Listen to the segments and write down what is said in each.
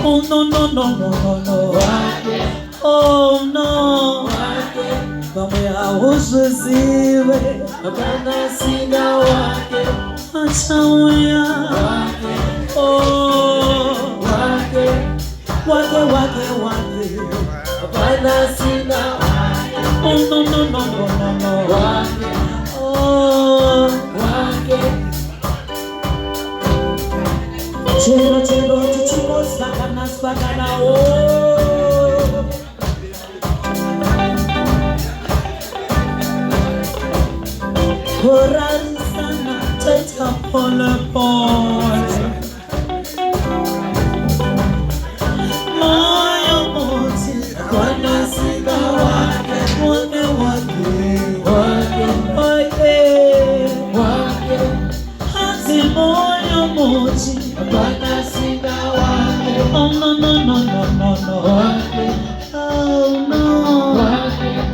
Oh no no no no no no. Oh no. Kama ya usuziwe Bana sina wake Achawaya Oh Wake Bana sina wake Oh no no no no no no Wake Oh Wake Chero chuchuko spagana oh Horizona, take a pole pole. Moyo moti, wana sina wake, wake. Hati moyo moti, wana sina wake. Oh no no no no no no. Wake. Oh no. Wake.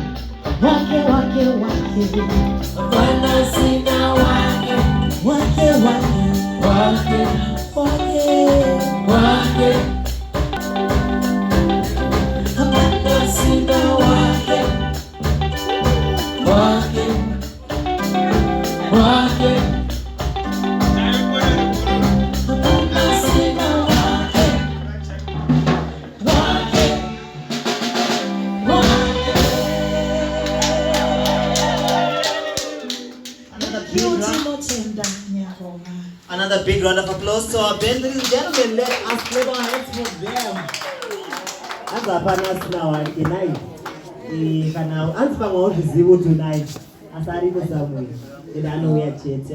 Bana sina wake Bana sina wake Another big round of applause to our band, ladies and gentlemen. Let us clap our hands for them. As now, tonight, tonight.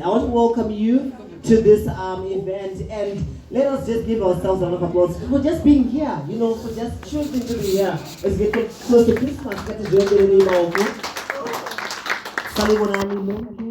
I want to welcome you to this event, and let us just give ourselves a round of applause for just being here. You know, for just choosing to be here. Let's get close to Christmas. Get to join the